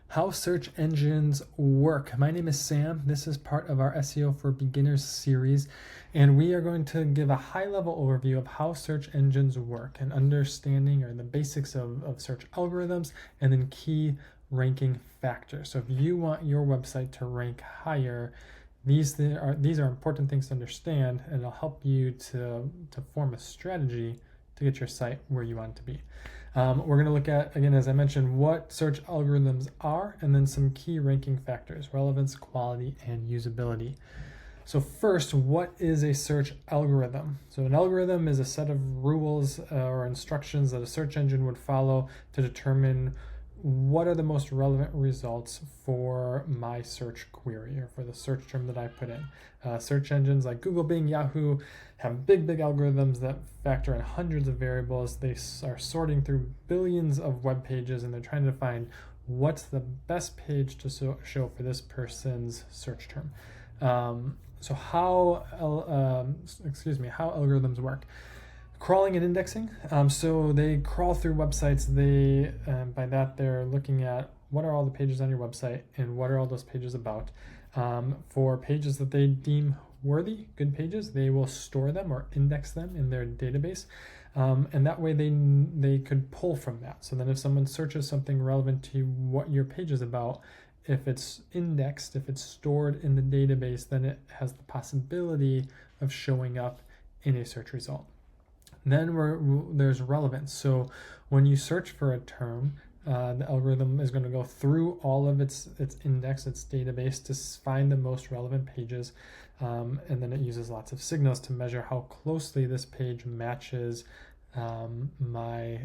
How search engines work. My name is Sam. This is part of our SEO for Beginners series, and we are going to give a high-level overview of how search engines work and understanding or the basics of search algorithms and then key ranking factors. So if you want your website to rank higher, these are important things to understand, and it'll help you to form a strategy to get your site where you want it to be. We're going to look at, again, as I mentioned, what search algorithms are, and then some key ranking factors: relevance, quality, and usability. So first, what is a search algorithm? So an algorithm is a set of rules or instructions that a search engine would follow to determine what are the most relevant results for my search query or for the search term that I put in. Search engines like Google, Bing, Yahoo have big that factor in hundreds of variables. They are sorting through billions of web pages, and they're trying to find what's the best page to show for this person's search term. So how algorithms work. Crawling and indexing. So they crawl through websites. By that they're looking at what are all the pages on your website and what are all those pages about. For pages that they deem worthy, good pages, they will store them or index them in their database, and that way they could pull from that. So then if someone searches something relevant to what your page is about, if it's indexed, if it's stored in the database, then it has the possibility of showing up in a search result. Then there's relevance. So when you search for a term, the algorithm is going to go through all of its index, its database, to find the most relevant pages, and then it uses lots of signals to measure how closely this page matches my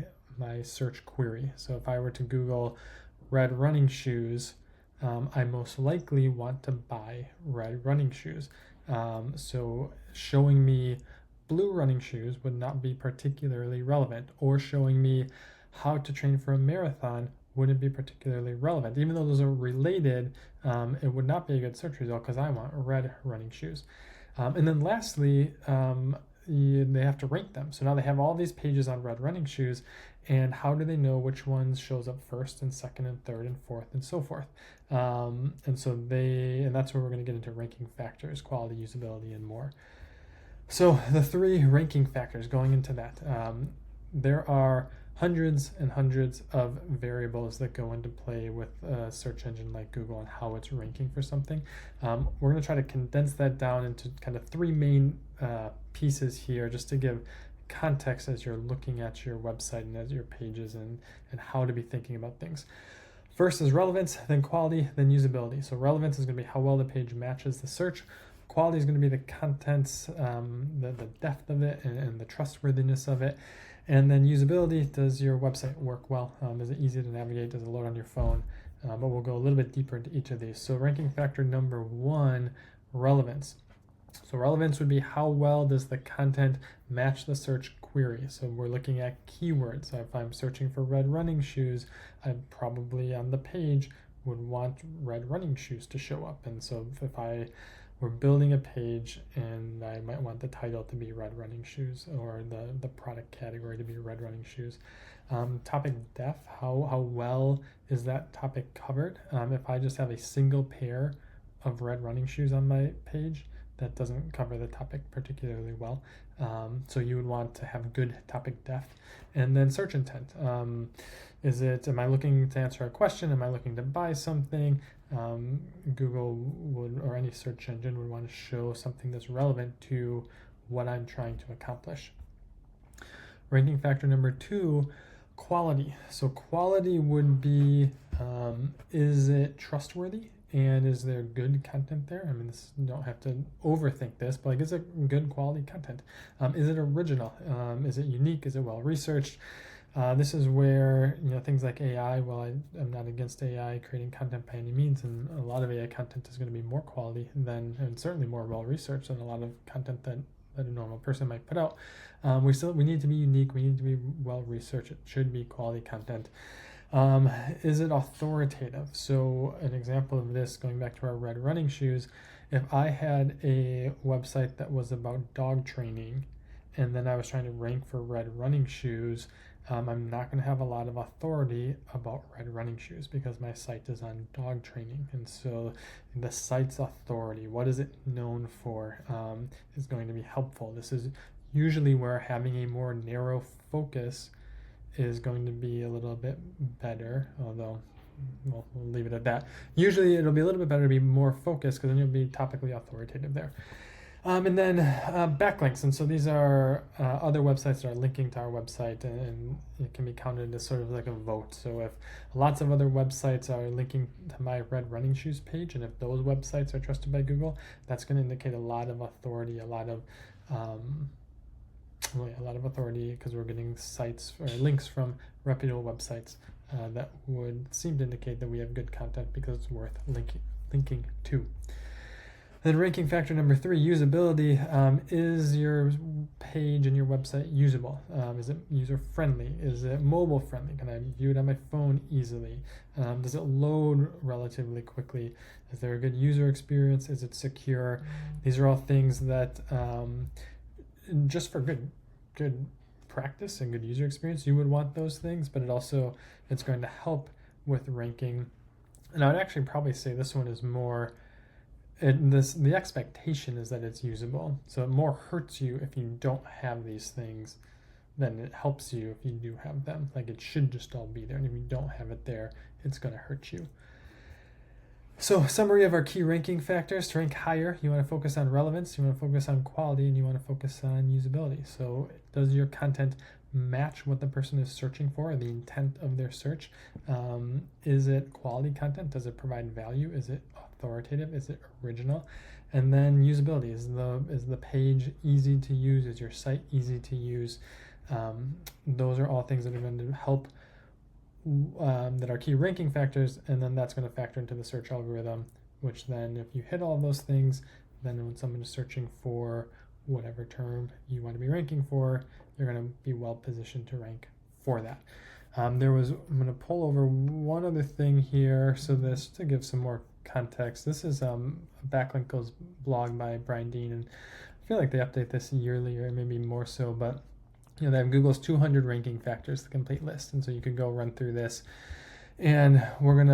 search query. So if I were to Google red running shoes, I most likely want to buy red running shoes. So showing me blue running shoes would not be particularly relevant, or showing me how to train for a marathon wouldn't be particularly relevant. Even though those are related, it would not be a good search result because I want red running shoes. And then lastly, they have to rank them. So now they have all these pages on red running shoes, and how do they know which ones shows up first and second and third and fourth and so forth? And that's where we're going to get into ranking factors, quality, usability, and more. So the three ranking factors going into that, there are hundreds and hundreds of variables that go into play with a search engine like Google and how it's ranking for something. We're going to try to condense that down into kind of three main pieces here, just to give context as you're looking at your website and as your pages and how to be thinking about things. First is relevance, then quality, then usability. So relevance is going to be how well the page matches the search. Quality is going to be the contents, the depth of it, and the trustworthiness of it. And then usability, does your website work well? Is it easy to navigate? Does it load on your phone? But we'll go a little bit deeper into each of these. So ranking factor number one, relevance. So relevance would be how well does the content match the search query. So we're looking at keywords. If I'm searching for red running shoes, I probably on the page would want red running shoes to show up. And so if we're building a page and I might want the title to be red running shoes, or the product category to be red running shoes. Topic depth, how well is that topic covered? If I just have a single pair of red running shoes on my page, that doesn't cover the topic particularly well. So you would want to have good topic depth. And then search intent. Am I looking to answer a question? Am I looking to buy something? Google would, or any search engine would want to show something that's relevant to what I'm trying to accomplish. Ranking factor number two, quality. So quality would be, is it trustworthy? And is there good content there? I mean, you don't have to overthink this, but is it good quality content? Is it original? Is it unique? Is it well researched? This is where things like AI. Well, I'm not against AI creating content by any means, and a lot of AI content is going to be more quality and certainly more well researched than a lot of content that a normal person might put out. We need to be unique. We need to be well researched. It should be quality content. Is it authoritative? So an example of this, going back to our red running shoes, if I had a website that was about dog training, and then I was trying to rank for red running shoes, I'm not going to have a lot of authority about red running shoes because my site is on dog training. And so the site's authority, what is it known for, is going to be helpful. This is usually where having a more narrow focus is going to be a little bit better, although we'll leave it at that. Usually it'll be a little bit better to be more focused because then you'll be topically authoritative there. And then backlinks, and so these are other websites that are linking to our website, and it can be counted as sort of like a vote. So if lots of other websites are linking to my red running shoes page, and if those websites are trusted by Google, that's going to indicate a lot of authority, a lot of authority, because we're getting sites or links from reputable websites that would seem to indicate that we have good content because it's worth linking to. Then ranking factor number 3, usability. Is your page and your website usable? Is it user-friendly? Is it mobile-friendly? Can I view it on my phone easily? Does it load relatively quickly? Is there a good user experience? Is it secure? These are all things that just for good practice and good user experience, you would want those things, but it's going to help with ranking. And I would actually probably say this one is more, the expectation is that it's usable. So it more hurts you if you don't have these things than it helps you if you do have them. Like, it should just all be there, and if you don't have it there, it's going to hurt you. So, summary of our key ranking factors. To rank higher, you want to focus on relevance, you want to focus on quality, and you want to focus on usability. So does your content match what the person is searching for, the intent of their search? Is it quality content? Does it provide value? Is it authoritative? Is it original? And then usability. Is the page easy to use? Is your site easy to use? Those are all things that are going to help, that are key ranking factors, and then that's going to factor into the search algorithm, which then if you hit all those things, then when someone is searching for whatever term you want to be ranking for, you're going to be well positioned to rank for that. I'm going to pull over one other thing here, so this, to give some more context, this is a Backlink Goes blog by Brian Dean, and I feel like they update this yearly or maybe more so, but they have Google's 200 ranking factors, the complete list. And so you can go run through this. And I'm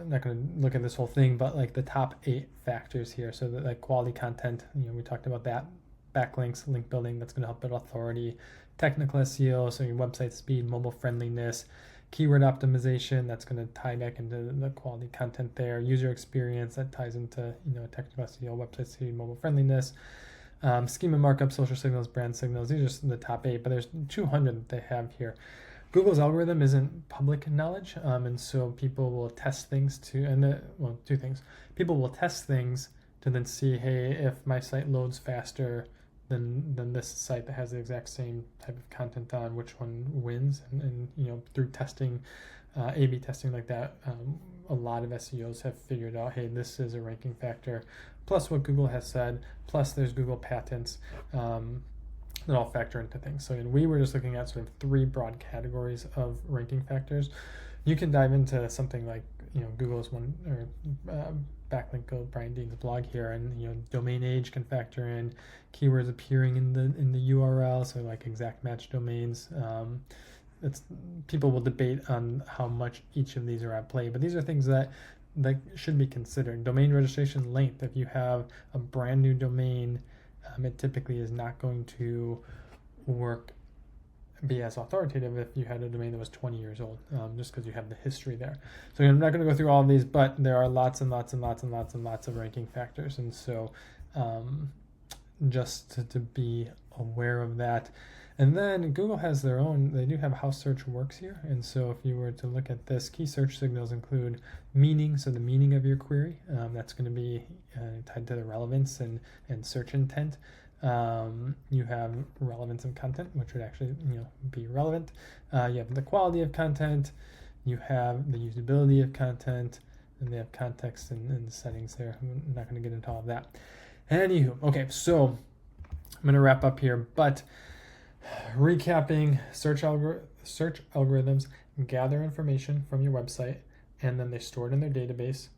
not going to look at this whole thing, but like the top 8 factors here. So that, like, quality content, we talked about that. Backlinks, link building, that's going to help build authority. Technical SEO, so your website speed, mobile friendliness. Keyword optimization, that's going to tie back into the quality content there. User experience, that ties into technical SEO, website speed, mobile friendliness. Schema markup, social signals, brand signals. These are just the top 8, but there's 200 that they have here. Google's algorithm isn't public knowledge, and so people will test things two things. People will test things to then see, hey, if my site loads faster than this site that has the exact same type of content on, which one wins, and through testing, A/B testing like that, a lot of SEOs have figured out, hey, this is a ranking factor, plus what Google has said, plus there's Google patents that all factor into things. So we were just looking at sort of 3 broad categories of ranking factors. You can dive into something like Google's one, or Backlink Go, Brian Dean's blog here, and domain age can factor in, keywords appearing in the URL, so like exact match domains. People will debate on how much each of these are at play, but these are things that should be considered. Domain registration length. If you have a brand new domain, it typically is not going to be as authoritative if you had a domain that was 20 years old, just because you have the history there. So I'm not going to go through all of these, but there are lots and lots and lots and lots and lots of ranking factors, and so just to be aware of that. And then Google has their own, they do have how search works here. And so if you were to look at this, key search signals include meaning, so the meaning of your query, that's going to be tied to the relevance and search intent. You have relevance of content, which would actually be relevant. You have the quality of content, you have the usability of content, and they have context and the settings there. I'm not going to get into all of that. Anywho, okay, so I'm going to wrap up here, but recapping, search algorithms gather information from your website, and then they store it in their database.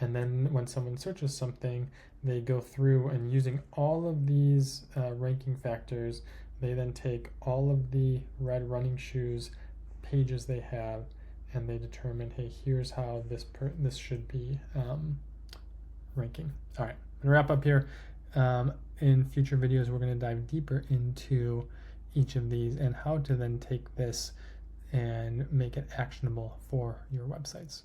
And then when someone searches something, they go through and using all of these ranking factors, they then take all of the red running shoes pages they have, and they determine, hey, here's how this should be ranking. All right, I'm gonna wrap up here. In future videos, we're gonna dive deeper into each of these and how to then take this and make it actionable for your websites.